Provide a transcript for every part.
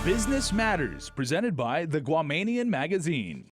Business Matters, presented by the Guamanian Magazine.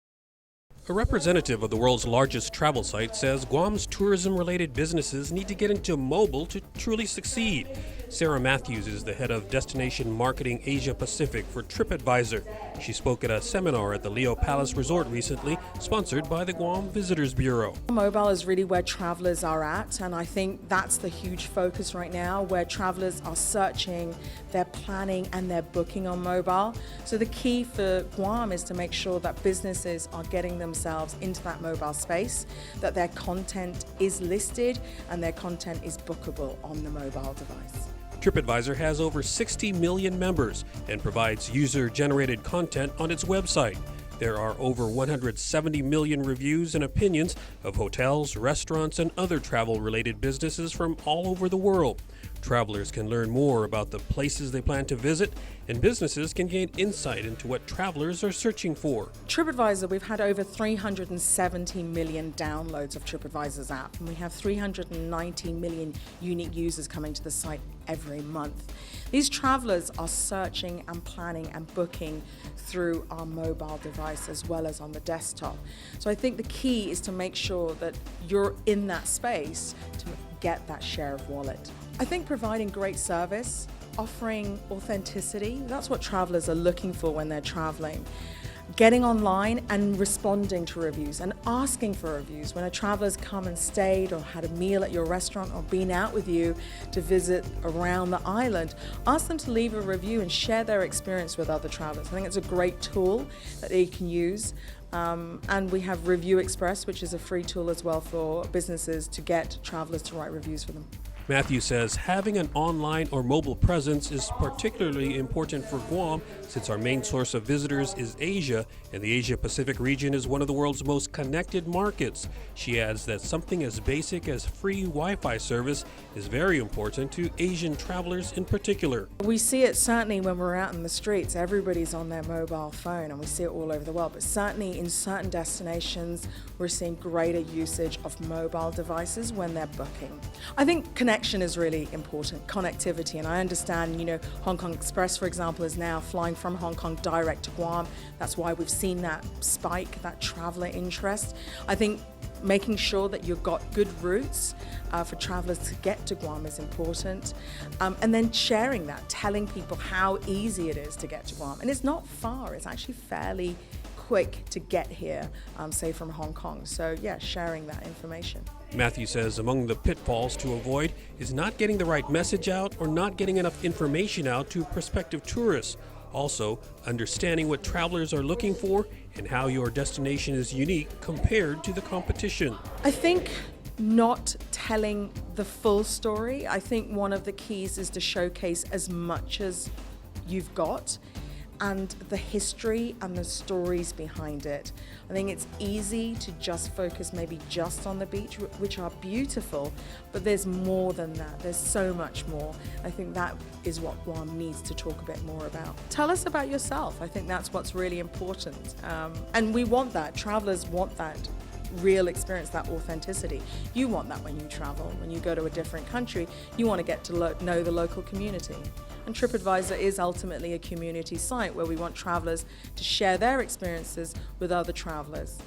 A representative of the world's largest travel site says Guam's tourism-related businesses need to get into mobile to truly succeed. Sarah Matthews is the head of Destination Marketing Asia Pacific for TripAdvisor. She spoke at a seminar at the Leo Palace Resort recently, sponsored by the Guam Visitors Bureau. Mobile is really where travelers are at, and I think that's the huge focus right now, where travelers are searching, they're planning, and they're booking on mobile. So the key for Guam is to make sure that businesses are getting themselves into that mobile space, that their content is listed and their content is bookable on the mobile device. TripAdvisor has over 60 million members and provides user-generated content on its website. There are over 170 million reviews and opinions of hotels, restaurants, and other travel-related businesses from all over the world. Travelers can learn more about the places they plan to visit, and businesses can gain insight into what travelers are searching for. TripAdvisor, we've had over 370 million downloads of TripAdvisor's app, and we have 390 million unique users coming to the site every month. These travelers are searching and planning and booking through our mobile device as well as on the desktop. So I think the key is to make sure that you're in that space to get that share of wallet. I think providing great service, offering authenticity, that's what travelers are looking for when they're traveling. Getting online and responding to reviews and asking for reviews. When a traveler's come and stayed or had a meal at your restaurant or been out with you to visit around the island, ask them to leave a review and share their experience with other travelers. I think it's a great tool that they can use. And we have Review Express, which is a free tool as well for businesses to get travelers to write reviews for them. Matthew says having an online or mobile presence is particularly important for Guam since our main source of visitors is Asia, and the Asia Pacific region is one of the world's most connected markets. She adds that something as basic as free Wi-Fi service is very important to Asian travelers in particular. We see it certainly when we're out in the streets. Everybody's on their mobile phone, and we see it all over the world. But certainly in certain destinations, we're seeing greater usage of mobile devices when they're booking. I think connection is really important, connectivity, and I understand, Hong Kong Express, for example, is now flying from Hong Kong direct to Guam. That's why we've seen that spike, that traveler interest. I think making sure that you've got good routes for travelers to get to Guam is important. And then sharing that, telling people how easy it is to get to Guam. And it's not far, it's actually fairly quick to get here, say from Hong Kong. So yeah, sharing that information. Matthew says among the pitfalls to avoid is not getting the right message out or not getting enough information out to prospective tourists. Also, understanding what travelers are looking for and how your destination is unique compared to the competition. I think not telling the full story. I think one of the keys is to showcase as much as you've got and the history and the stories behind it. I think it's easy to just focus maybe just on the beach, which are beautiful, but there's more than that. There's so much more. I think that is what Guam needs to talk a bit more about. Tell us about yourself. I think that's what's really important. And we want that. Travelers want that real experience, that authenticity. You want that when you travel. When you go to a different country, you want to get to know the local community. And TripAdvisor is ultimately a community site where we want travelers to share their experiences with other travelers.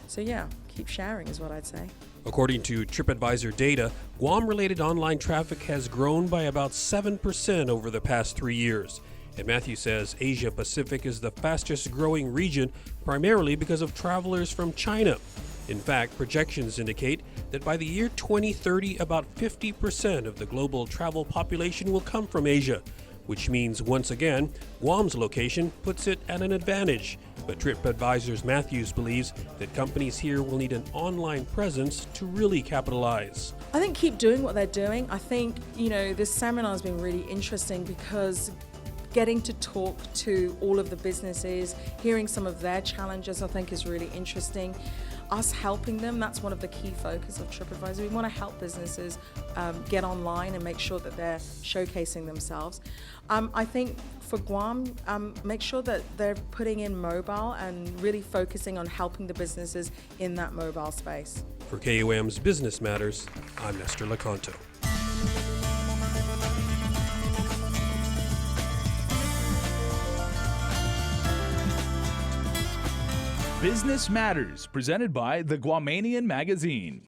So yeah, keep sharing is what I'd say. According to TripAdvisor data, Guam-related online traffic has grown by about 7% over the past 3 years. And Matthew says Asia Pacific is the fastest growing region primarily because of travelers from China. In fact, projections indicate that by the year 2030, about 50% of the global travel population will come from Asia, which means, once again, Guam's location puts it at an advantage. But TripAdvisor's Matthews believes that companies here will need an online presence to really capitalize. I think keep doing what they're doing. I think, this seminar has been really interesting because getting to talk to all of the businesses, hearing some of their challenges, I think is really interesting. Us helping them, that's one of the key focus of TripAdvisor. We want to help businesses get online and make sure that they're showcasing themselves. I think for Guam, make sure that they're putting in mobile and really focusing on helping the businesses in that mobile space. For KUM's Business Matters, I'm Nestor Lecanto. Business Matters, presented by the Guamanian Magazine.